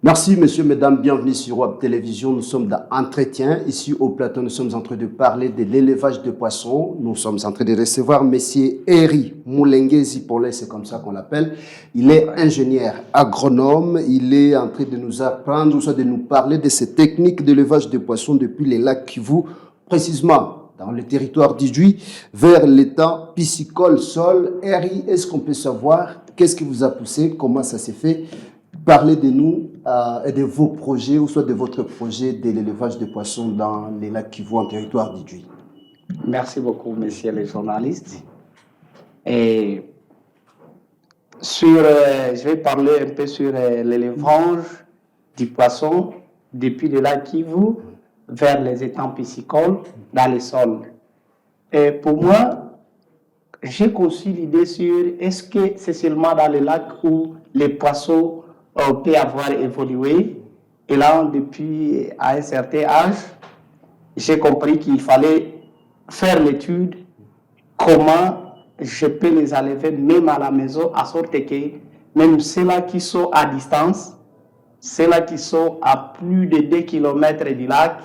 Merci, messieurs, mesdames, bienvenue sur Web Télévision. Nous sommes dans Entretien. Ici, au plateau, nous sommes en train de parler de l'élevage de poissons. Nous sommes en train de recevoir monsieur Eri Moulenguezi Polé, c'est comme ça qu'on l'appelle. Il est ingénieur agronome. Il est en train de nous apprendre, ou soit de nous parler de ces techniques d'élevage de poissons depuis les lacs Kivu, précisément dans le territoire d'Idjouy, vers l'étang piscicole Sol. Eri, est-ce qu'on peut savoir qu'est-ce qui vous a poussé, comment ça s'est fait? Parlez de nous et de vos projets, ou soit de votre projet de l'élevage de poissons dans les lacs Kivu en territoire d'Idjouy. Merci beaucoup, messieurs les journalistes. Et je vais parler un peu sur l'élevage du poisson depuis le lac Kivu vers les étangs piscicoles dans les sols. Et pour moi, j'ai conçu l'idée sur est-ce que c'est seulement dans les lacs où les poissons peuvent avoir évolué. Et là, depuis à un certain âge, j'ai compris qu'il fallait faire l'étude comment je peux les enlever même à la maison, à sorte que même ceux-là qui sont à distance, ceux-là qui sont à plus de 2 km du lac,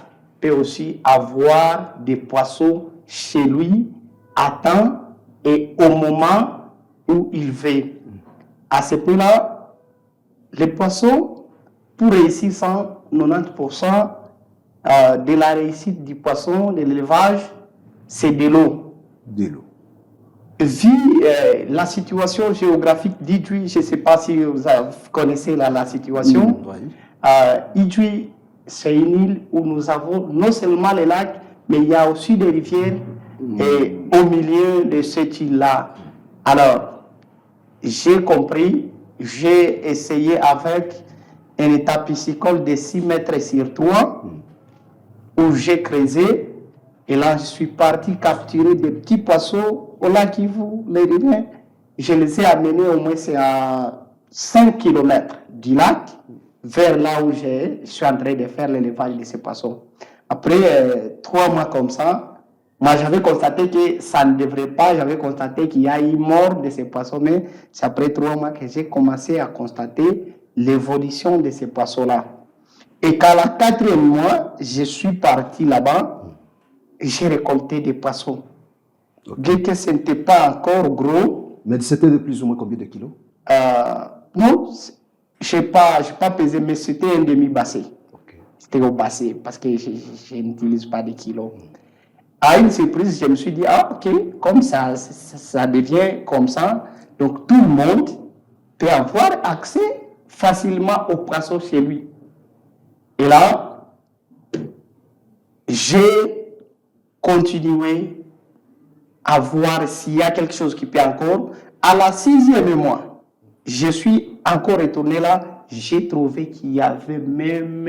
peuvent aussi avoir des poissons chez lui à temps et au moment où il veut. À ce point-là, les poissons, pour réussir 190% de la réussite du poisson, de l'élevage, c'est de l'eau. De l'eau. Vu la situation géographique d'Idjouy, je ne sais pas si vous connaissez la situation, Idjouy, c'est une île où nous avons non seulement les lacs, mais il y a aussi des rivières et au milieu de cette île-là. Alors, j'ai compris, j'ai essayé avec un étang piscicole de 6 mètres sur 3 où j'ai creusé. Et là, je suis parti capturer des petits poissons au lac Kivu, les rivières. Je les ai amenés au moins à 5 km du lac, vers là où je suis en train de faire l'élevage de ces poissons. Après 3 mois comme ça, moi j'avais constaté que ça ne devrait pas, j'avais constaté qu'il y a eu mort de ces poissons, mais c'est après 3 mois que j'ai commencé à constater l'évolution de ces poissons-là. Et qu'à la 4e mois, je suis parti là-bas. J'ai récolté des poissons. Bien que ce n'était pas encore gros. Mais c'était de plus ou moins combien de kilos? Non, je n'ai pas pesé, mais c'était un demi-basset. Okay. C'était au basset, parce que je n'utilise pas de kilos. À une surprise, je me suis dit, ah ok, comme ça devient comme ça, donc tout le monde peut avoir accès facilement aux poissons chez lui. Et là, j'ai continuer à voir s'il y a quelque chose qui peut encore. À la 6e mois, je suis encore retourné là, j'ai trouvé qu'il y avait même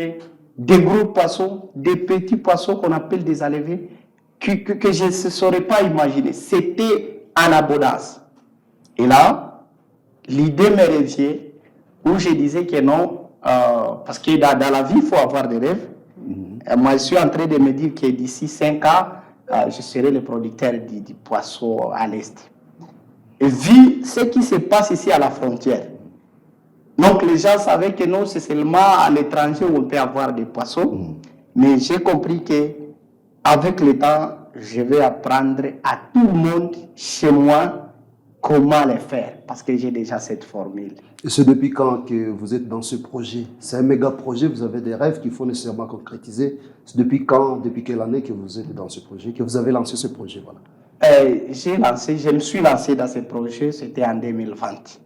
des gros poissons, des petits poissons qu'on appelle des alevins, que je ne saurais pas imaginer. C'était en abondance. Et là, l'idée me revient où je disais que non, parce que dans la vie, il faut avoir des rêves. Moi, je suis en train de me dire que d'ici 5 ans, je serai le producteur du poisson à l'Est. Et vu ce qui se passe ici à la frontière, donc les gens savaient que non, c'est seulement à l'étranger où on peut avoir des poissons, mais j'ai compris qu'avec le temps, je vais apprendre à tout le monde chez moi comment les faire, parce que j'ai déjà cette formule. Et c'est depuis quand que vous êtes dans ce projet? C'est un méga projet, vous avez des rêves qu'il faut nécessairement concrétiser. C'est depuis quand, depuis quelle année que vous êtes dans ce projet, que vous avez lancé ce projet, voilà? Je me suis lancé dans ce projet, c'était en 2020,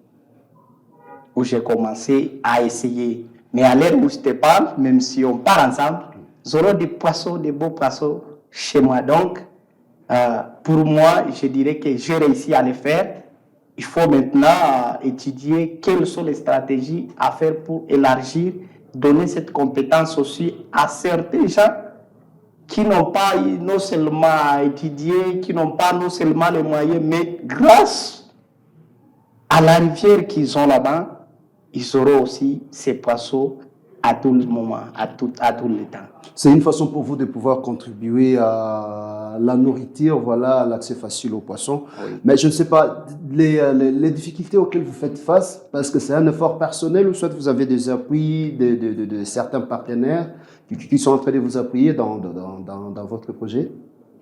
où j'ai commencé à essayer. Mais à l'heure où je te parle, même si on part ensemble, j'aurai des poissons, des beaux poissons chez moi. Donc, pour moi, je dirais que j'ai réussi à le faire. Il faut maintenant étudier quelles sont les stratégies à faire pour élargir, donner cette compétence aussi à certains gens qui n'ont pas non seulement étudié, qui n'ont pas non seulement les moyens, mais grâce à la rivière qu'ils ont là-bas, ils auront aussi ces poissons à tout le moment, à tout le temps. C'est une façon pour vous de pouvoir contribuer à la nourriture, voilà, l'accès facile aux poissons. Oui. Mais je ne sais pas, les difficultés auxquelles vous faites face, parce que c'est un effort personnel ou soit vous avez des appuis de certains partenaires qui sont en train de vous appuyer dans votre projet?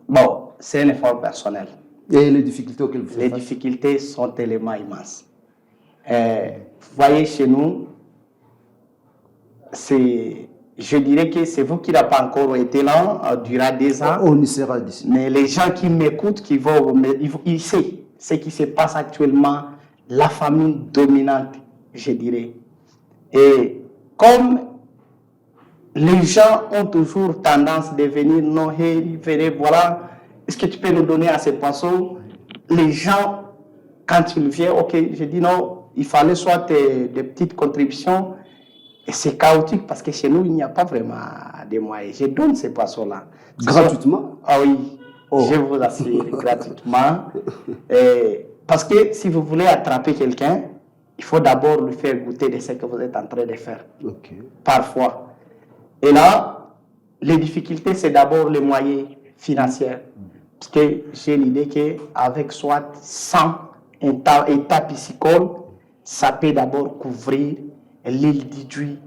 Bon, c'est un effort personnel. Et les difficultés auxquelles vous faites Les face? difficultés sont tellement immenses. Vous voyez, chez nous, je dirais que c'est vous qui n'avez pas encore été là durant des ans. On y sera d'ici. Mais les gens qui m'écoutent, ils savent ce qui se passe actuellement, la famine dominante, je dirais. Et comme les gens ont toujours tendance à venir, non, hey, venez, voilà, est-ce que tu peux nous donner à ces poissons? Les gens, quand ils viennent, ok, je dis non, il fallait soit des petites contributions. Et c'est chaotique parce que chez nous, il n'y a pas vraiment de moyens. Je donne ces poissons-là. Gratuitement? Ah oui, je vous assure, gratuitement. Parce que si vous voulez attraper quelqu'un, il faut d'abord lui faire goûter de ce que vous êtes en train de faire. Okay. Parfois. Et là, les difficultés, c'est d'abord les moyens financiers. Parce que j'ai l'idée qu'avec soit 100 états piscicoles, ça peut d'abord couvrir l'île d'Idjouï.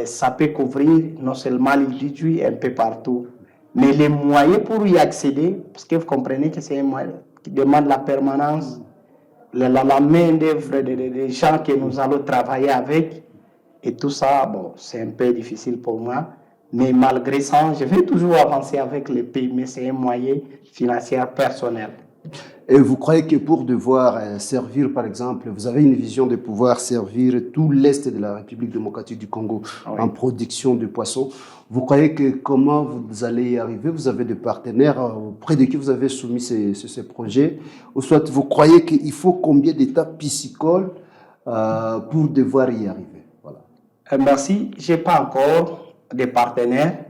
Ça peut couvrir non seulement l'île d'Idjouï, un peu partout. Mais les moyens pour y accéder, parce que vous comprenez que c'est un moyen qui demande la permanence, la main-d'œuvre des gens que nous allons travailler avec, et tout ça, bon, c'est un peu difficile pour moi. Mais malgré ça, je vais toujours avancer avec les pays, mais c'est un moyen financier personnel. Et vous croyez que pour devoir servir, par exemple, vous avez une vision de pouvoir servir tout l'Est de la République démocratique du Congo en production de poissons. Vous croyez que comment vous allez y arriver? Vous avez des partenaires auprès de qui vous avez soumis ces projets? Ou soit vous croyez qu'il faut combien d'états piscicoles pour devoir y arriver? Voilà. Merci. Je n'ai pas encore de partenaires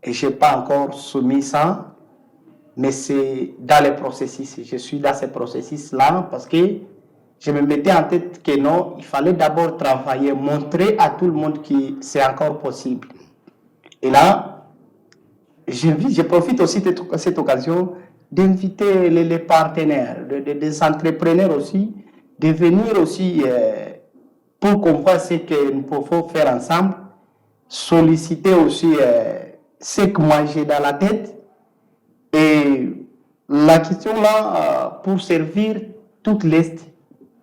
et je n'ai pas encore soumis ça. Mais c'est dans le processus. Je suis dans ce processus-là parce que je me mettais en tête que non, il fallait d'abord travailler, montrer à tout le monde que c'est encore possible. Et là, je profite aussi de cette occasion d'inviter les partenaires, des entrepreneurs aussi, de venir aussi pour comprendre ce que nous pouvons faire ensemble, solliciter aussi ce que moi j'ai dans la tête. Et la question là, pour servir tout l'Est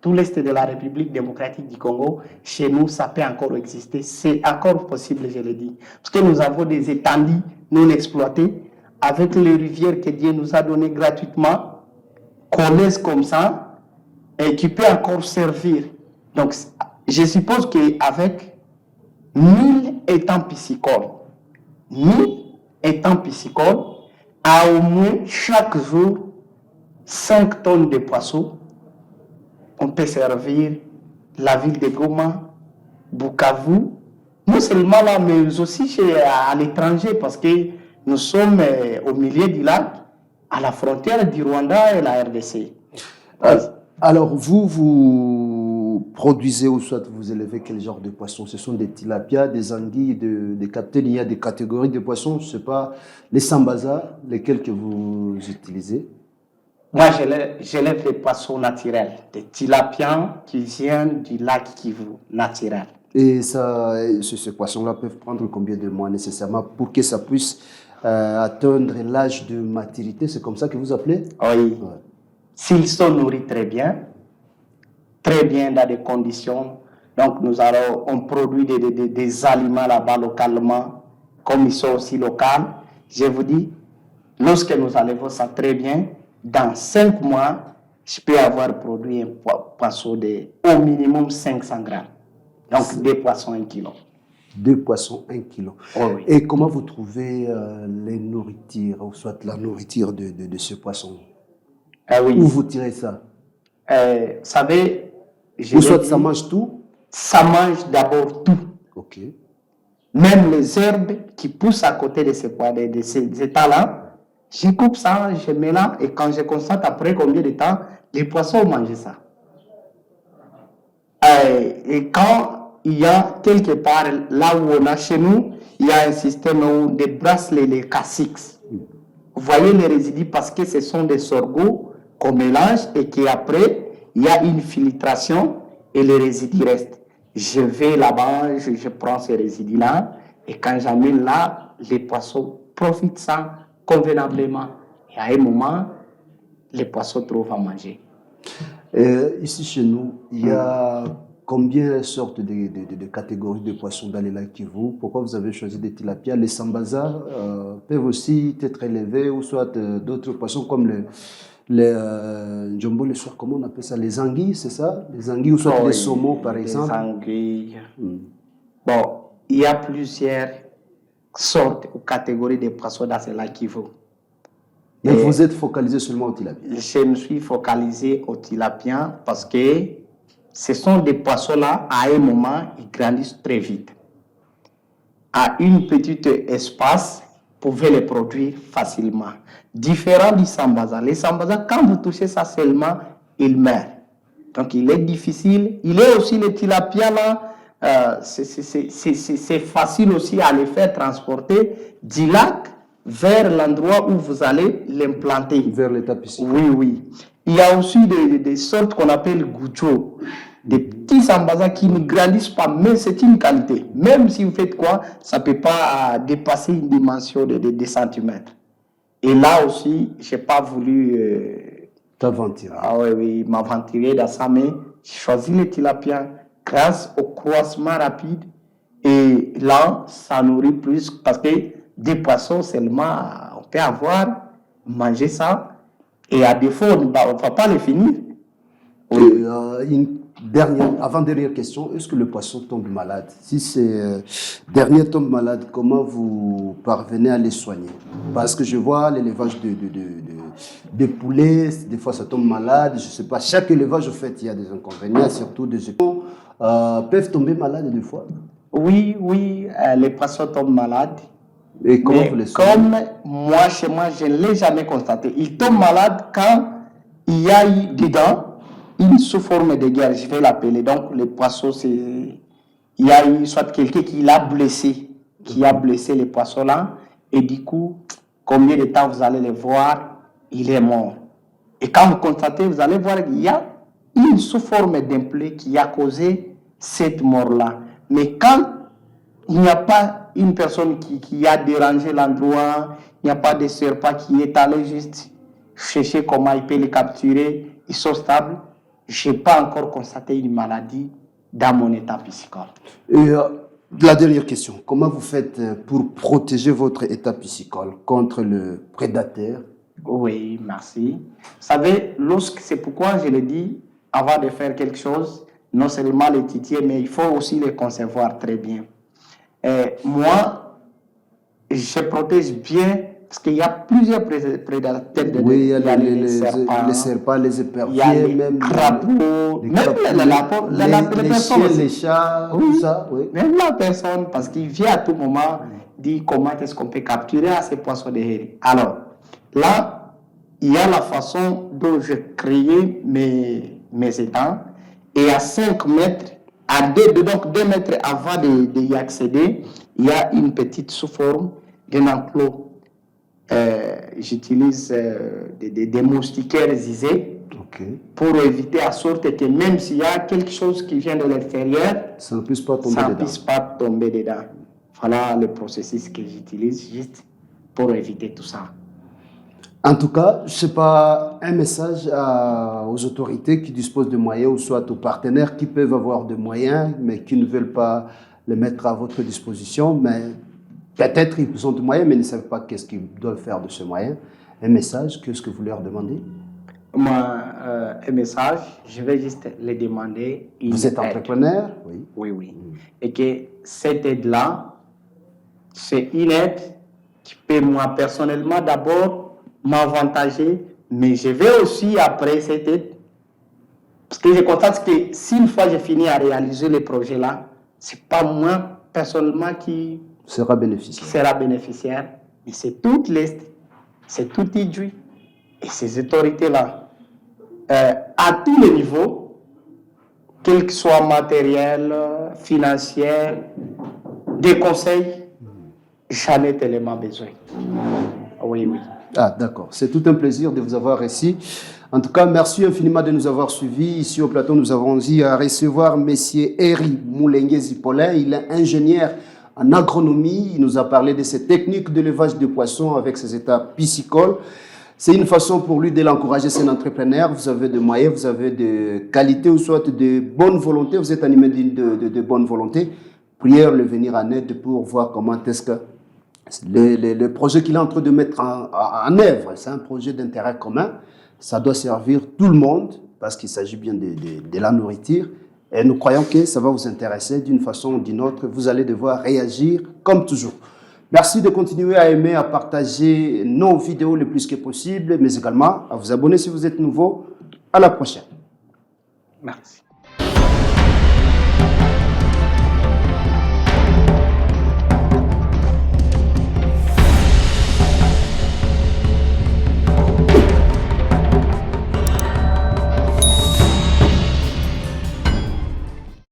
de la République démocratique du Congo, chez nous, ça peut encore exister. C'est encore possible, je le dis. Parce que nous avons des étendues non exploitées, avec les rivières que Dieu nous a données gratuitement, qu'on laisse comme ça, et qui peut encore servir. Donc, je suppose qu'avec 1000 étangs piscicoles, 1000 étangs piscicoles, à au moins chaque jour 5 tonnes de poissons, on peut servir la ville de Goma, Bukavu, non seulement là, mais aussi à l'étranger, parce que nous sommes au milieu du lac, à la frontière du Rwanda et la RDC. Alors, vous produisez ou soit vous élevez quel genre de poissons? Ce sont des tilapias, des anguilles, des captaines. Il y a des catégories de poissons. Je ne sais pas, les sambaza, lesquels que vous utilisez? Moi, j'élève des poissons naturels, des tilapias qui viennent du lac Kivu, naturel. Et ces poissons-là peuvent prendre combien de mois nécessairement pour que ça puisse atteindre l'âge de maturité? C'est comme ça que vous appelez? Oui. Ouais. S'ils sont nourris très bien dans des conditions, donc on produit des aliments là-bas localement, comme ils sont aussi locaux. Je vous dis, lorsque nous enlevons ça très bien, dans 5 mois, je peux avoir produit un poisson de au minimum 500 grammes. Donc 2 poissons 1 kilo. 2 poissons 1 kilo. Oh, oui. Et comment vous trouvez les nourritures, ou soit la nourriture de ce poisson? Oui. Où vous tirez ça? Vous savez, ou soit ça mange tout? Ça mange d'abord tout. Ok. Même les herbes qui poussent à côté de ces états-là, je coupe ça, je mets là, et quand je constate après combien de temps, les poissons mangent ça. Et quand il y a quelque part, là où on a chez nous, il y a un système où des bracelets, les K6. voyez les résidus parce que ce sont des sorgho qu'on mélange et qu'après, il y a une filtration et les résidus restent. Je vais là-bas, je prends ces résidus-là et quand j'amène là, les poissons profitent ça convenablement. Et à un moment, les poissons trouvent à manger. Ici chez nous, il y a combien de sortes de catégories de poissons dans les lacs Kivu? Pourquoi vous avez choisi des tilapia? Les sambazas peuvent aussi être élevés ou soit d'autres poissons comme les jumbo, les soirs, comment on appelle ça? Les anguilles, c'est ça? Les anguilles ou soit les saumons par exemple? Les anguilles. Bon, il y a plusieurs sortes ou catégories de poissons dans ces lacs Kivu. Mais vous êtes focalisé seulement au tilapia? Je me suis focalisé au tilapia parce que ce sont des poissons-là, à un moment, ils grandissent très vite. À une petite espace, vous pouvez les produire facilement. Différent du sambaza. Les sambaza, quand vous touchez ça seulement, ils meurent. Donc, il est difficile. Il est aussi le tilapia, là, c'est facile aussi à les faire transporter du lac vers l'endroit où vous allez l'implanter. Vers l'état piscine. Oui, oui. Il y a aussi des sortes qu'on appelle goucho, des petits sambazas qui ne grandissent pas, mais c'est une qualité. Même si vous faites quoi, ça ne peut pas dépasser une dimension de 2 centimètres. Et là aussi, je n'ai pas voulu m'aventurer dans ça, mais j'ai choisi le tilapia grâce au croissement rapide. Et là, ça nourrit plus parce que des poissons seulement, on peut manger ça. Et à défaut, on ne va pas les finir. Oui. Une avant-dernière question, est-ce que le poisson tombe malade? Si ces derniers tombent malades, comment vous parvenez à les soigner? Parce que je vois l'élevage de poulets, des fois ça tombe malade, je ne sais pas, chaque élevage, en fait, il y a des inconvénients, surtout des époux, peuvent tomber malades des fois. Oui, les poissons tombent malades. Et comment vous les soignez? Comme moi, chez moi, je ne l'ai jamais constaté. Ils tombent malades quand il y a eu dedans une sous-forme de guerre, je vais l'appeler. Donc, les poissons, il y a eu soit quelqu'un qui l'a blessé, qui a blessé les poissons-là, et du coup, combien de temps vous allez les voir, il est mort. Et quand vous constatez, vous allez voir qu'il y a une sous-forme d'implé qui a causé cette mort-là. Mais quand il n'y a pas une personne qui a dérangé l'endroit, il n'y a pas de serpent qui est allé juste chercher comment il peut les capturer, ils sont stables, je n'ai pas encore constaté une maladie dans mon état piscicole. Et la dernière question, comment vous faites pour protéger votre état piscicole contre le prédateur? Oui, merci. Vous savez, c'est pourquoi je l'ai dit, avant de faire quelque chose, non seulement les titiers, mais il faut aussi les concevoir très bien. Moi, je protège bien parce qu'il y a plusieurs prédateurs. Oui, il y a les serpents, les éperviers, même crapauds, même les personnes, les chats, oui, tout ça. Oui. Même la personne, parce qu'il vient à tout moment dire comment est-ce qu'on peut capturer ces poissons de héris. Alors, là, il y a la façon dont je crée mes étangs et à 5 mètres, donc 2 mètres avant d'y accéder, il y a une petite sous-forme d'un enclos. J'utilise des moustiquaires zizés pour éviter à sorte que même s'il y a quelque chose qui vient de l'extérieur, ça ne puisse pas tomber dedans. Voilà le processus que j'utilise juste pour éviter tout ça. En tout cas, je ne sais pas, un message aux autorités qui disposent de moyens ou soit aux partenaires qui peuvent avoir des moyens mais qui ne veulent pas les mettre à votre disposition, mais peut-être ils ont des moyens mais ne savent pas qu'est-ce qu'ils doivent faire de ce moyen. Un message, qu'est-ce que vous leur demandez? Moi, un message, je vais juste les demander une Vous êtes aide. Entrepreneur? Oui. Oui. Et que cette aide-là, c'est une aide qui peut, moi, personnellement, d'abord, m'avantager, mais je vais aussi, après cette aide, parce que je constate que si une fois j'ai fini à réaliser le projet-là, ce n'est pas moi, personnellement, qui sera bénéficiaire, mais c'est toute l'Est, c'est tout Idjoui et ces autorités-là, à tous les niveaux, quel que soit matériel, financier, des conseils, j'en ai tellement besoin. Oui. Ah, d'accord. C'est tout un plaisir de vous avoir ici. En tout cas, merci infiniment de nous avoir suivis. Ici au plateau, nous avons eu à recevoir M. Eri Moulengue-Zipolin. Il est ingénieur en agronomie. Il nous a parlé de ses techniques d'élevage de poissons avec ses états piscicoles. C'est une façon pour lui de l'encourager, c'est un entrepreneur. Vous avez des moyens, vous avez des qualités ou soit de bonne volonté. Vous êtes animé de bonne volonté. Prière le venir en aide pour voir comment est-ce que le projet qu'il est en train de mettre en œuvre, c'est un projet d'intérêt commun. Ça doit servir tout le monde parce qu'il s'agit bien de la nourriture. Et nous croyons que ça va vous intéresser d'une façon ou d'une autre. Vous allez devoir réagir comme toujours. Merci de continuer à aimer, à partager nos vidéos le plus que possible, mais également à vous abonner si vous êtes nouveau. À la prochaine. Merci.